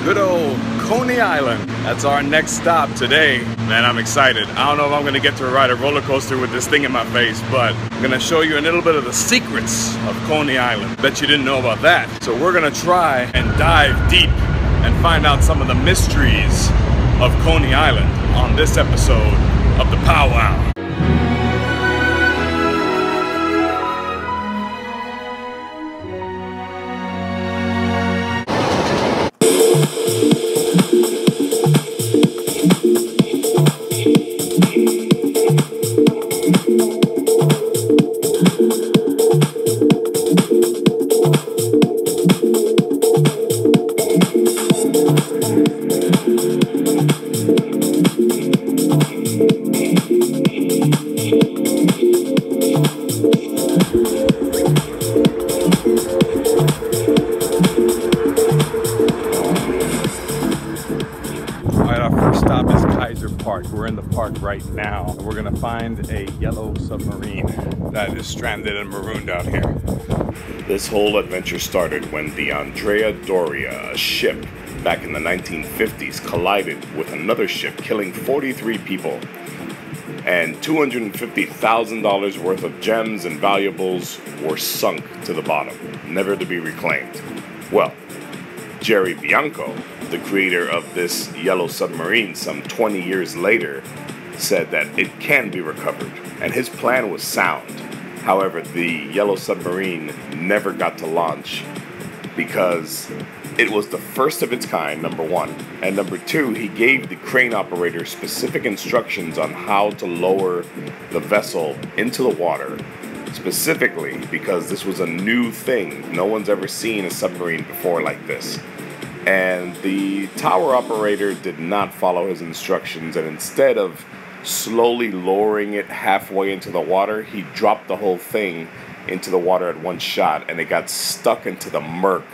good old Coney Island. That's our next stop today. Man, I'm excited. I don't know if I'm gonna get to ride a roller coaster with this thing in my face, but I'm gonna show you a little bit of the secrets of Coney Island. Bet you didn't know about that. So we're gonna try and dive deep and find out some of the mysteries of Coney Island on this episode of the Pow Wow. We're in the park right now. We're gonna find a yellow submarine that is stranded and marooned out here. This whole adventure started when the Andrea Doria, a ship back in the 1950s, collided with another ship, killing 43 people. And $250,000 worth of gems and valuables were sunk to the bottom, never to be reclaimed. Well, Jerry Bianco, the creator of this yellow submarine some 20 years later, said that it can be recovered, and his plan was sound. However, the yellow submarine never got to launch because it was the first of its kind, number one, and number two, he gave the crane operator specific instructions on how to lower the vessel into the water, specifically because this was a new thing. No one's ever seen a submarine before like this. And the tower operator did not follow his instructions, and instead of slowly lowering it halfway into the water, he dropped the whole thing into the water at one shot, and it got stuck into the murk,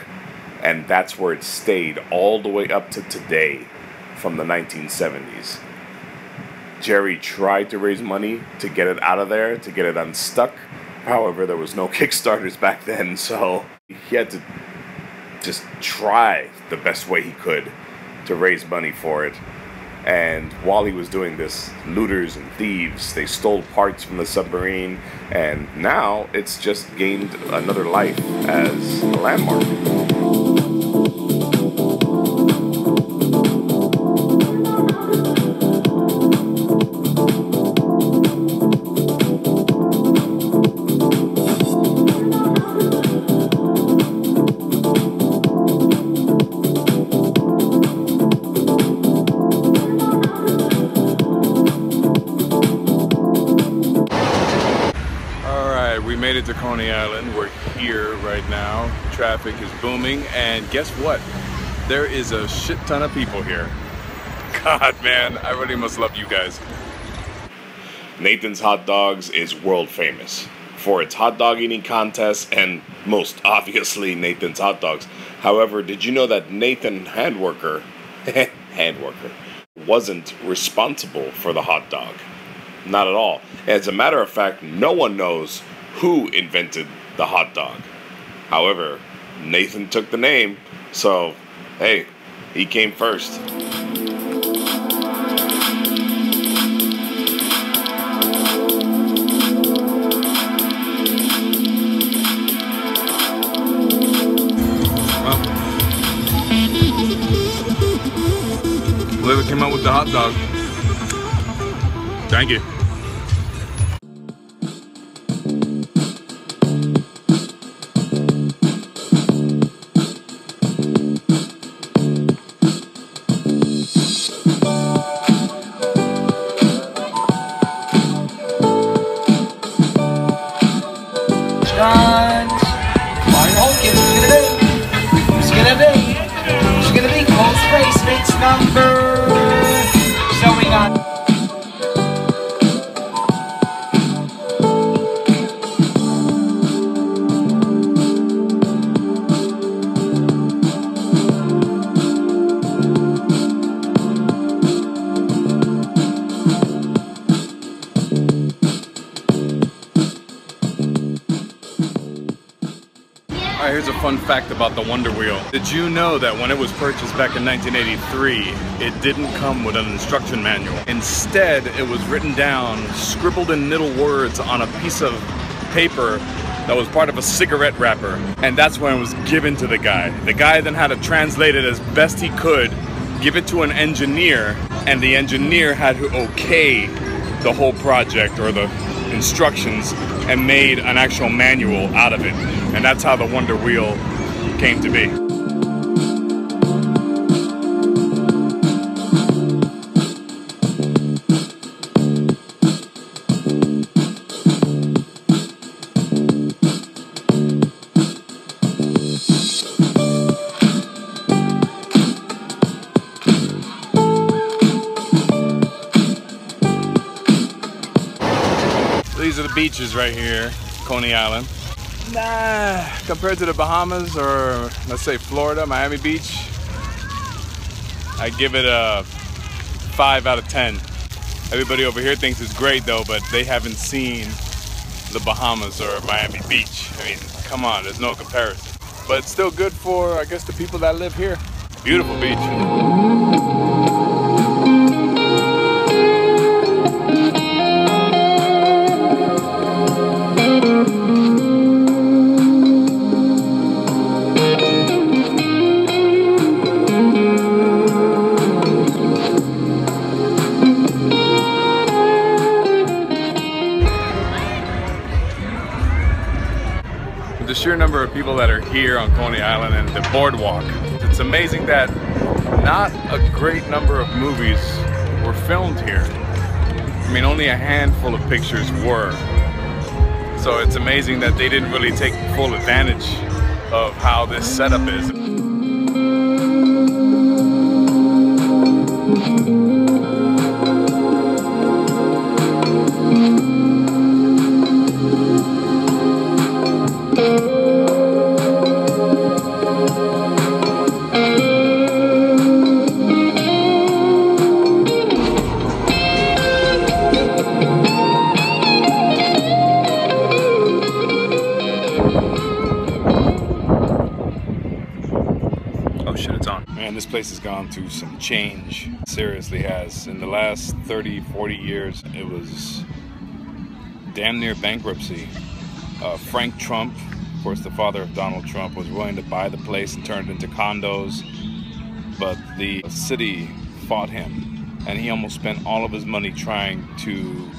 and that's where it stayed all the way up to today from the 1970s. Jerry tried to raise money to get it out of there, to get it unstuck. However, there was no Kickstarters back then, so he had to just try the best way he could to raise money for it. And while he was doing this, looters and thieves, they stole parts from the submarine, and now it's just gained another life as a landmark. We made it to Coney Island. We're here right now. Traffic is booming, and guess what? There is a shit ton of people here. God, man, I really must love you guys. Nathan's Hot Dogs is world famous for its hot dog eating contest and most obviously Nathan's Hot Dogs. However, did you know that Nathan Handworker wasn't responsible for the hot dog? Not at all. As a matter of fact, no one knows who invented the hot dog. However, Nathan took the name, so hey, he came first. Well, whoever came up with the hot dog, thank you. Close race, race number. So we got fun fact about the Wonder Wheel. Did you know that when it was purchased back in 1983, it didn't come with an instruction manual? Instead, it was written down, scribbled in little words on a piece of paper that was part of a cigarette wrapper. And that's when it was given to the guy. The guy then had to translate it as best he could, give it to an engineer, and the engineer had to okay the whole project or the instructions and made an actual manual out of it. And that's how the Wonder Wheel came to be. These are the beaches right here, Coney Island. Nah, compared to the Bahamas or let's say Florida, Miami Beach, I give it a 5 out of 10. Everybody over here thinks it's great though, but they haven't seen the Bahamas or Miami Beach. I mean, come on, there's no comparison. But it's still good for, I guess, the people that live here. Beautiful beach. The sheer number of people that are here on Coney Island and the boardwalk, it's amazing that not a great number of movies were filmed here. I mean, only a handful of pictures were. So it's amazing that they didn't really take full advantage of how this setup is. Oh shit, it's on. Man, this place has gone through some change. It seriously has. In the last 30, 40 years, it was damn near bankruptcy. Frank Trump, of course the father of Donald Trump, was willing to buy the place and turn it into condos, but the city fought him, and he almost spent all of his money trying to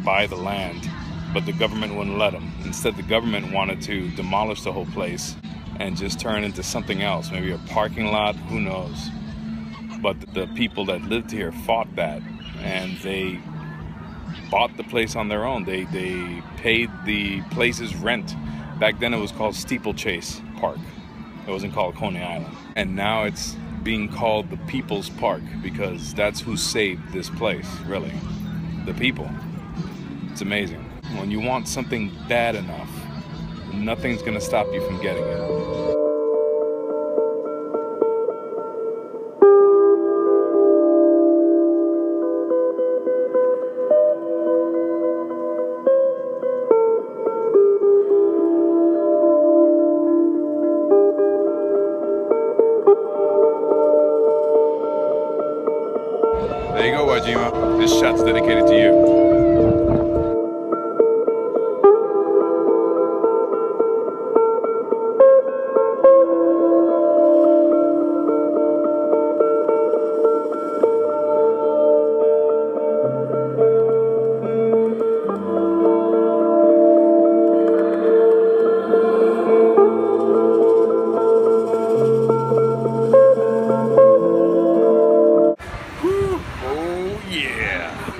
buy the land, but the government wouldn't let him. Instead, the government wanted to demolish the whole place and just turn into something else, maybe a parking lot, who knows. But the people that lived here fought that, and they bought the place on their own. They paid the place's rent. Back then it was called Steeplechase Park. It wasn't called Coney Island. And now it's being called the People's Park because that's who saved this place, really. The people. It's amazing. When you want something bad enough, nothing's gonna stop you from getting it. There you go, Wajima. This shot's dedicated to you.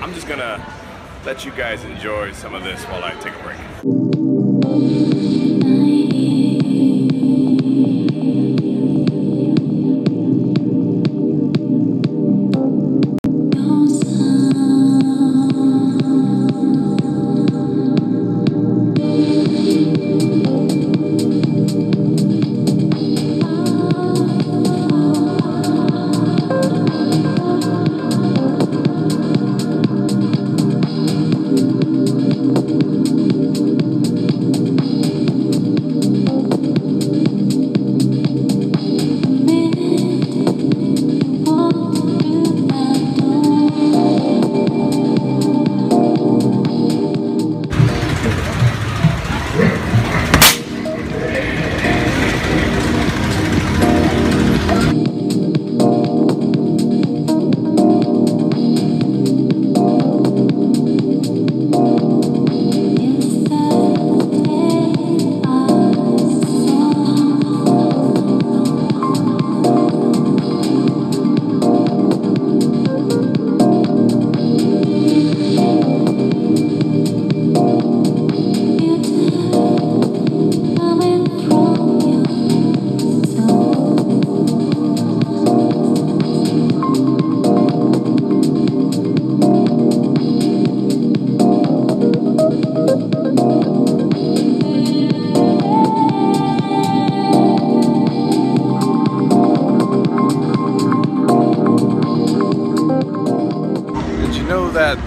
I'm just gonna let you guys enjoy some of this while I take a break.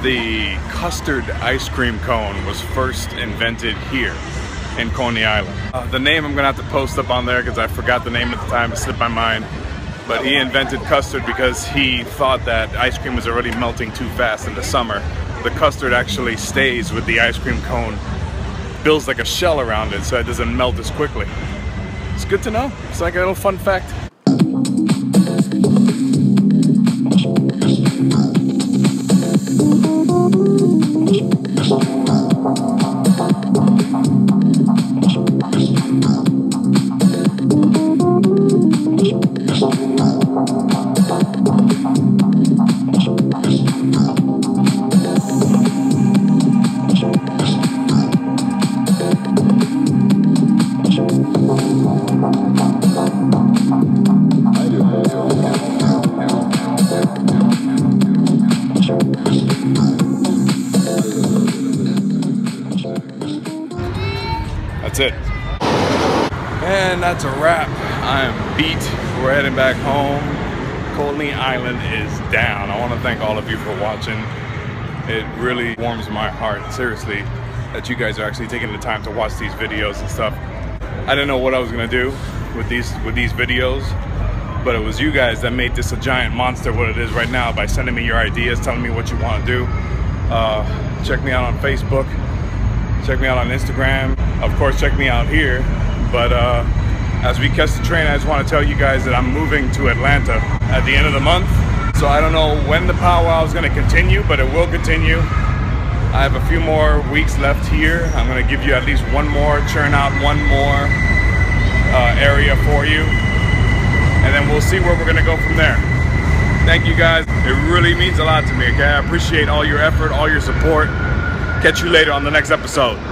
The custard ice cream cone was first invented here in Coney Island. The name I'm gonna have to post up on there because I forgot the name at the time, it slipped my mind. But he invented custard because he thought that ice cream was already melting too fast in the summer. The custard actually stays with the ice cream cone, builds like a shell around it so it doesn't melt as quickly. It's good to know. It's like a little fun fact. That's it. And that's a wrap. I am beat. We're heading back home. Coney Island is down. I want to thank all of you for watching. It really warms my heart, seriously, that you guys are actually taking the time to watch these videos and stuff. I didn't know what I was gonna do with these videos, but it was you guys that made this a giant monster what it is right now by sending me your ideas, telling me what you want to do. Check me out on Facebook. Check me out on Instagram. Of course, check me out here. But as we catch the train, I just want to tell you guys that I'm moving to Atlanta at the end of the month. So I don't know when the Pow Wow is going to continue, but it will continue. I have a few more weeks left here. I'm going to give you at least one more, churn out one more area for you. And then we'll see where we're going to go from there. Thank you guys. It really means a lot to me, okay? I appreciate all your effort, all your support. Catch you later on the next episode.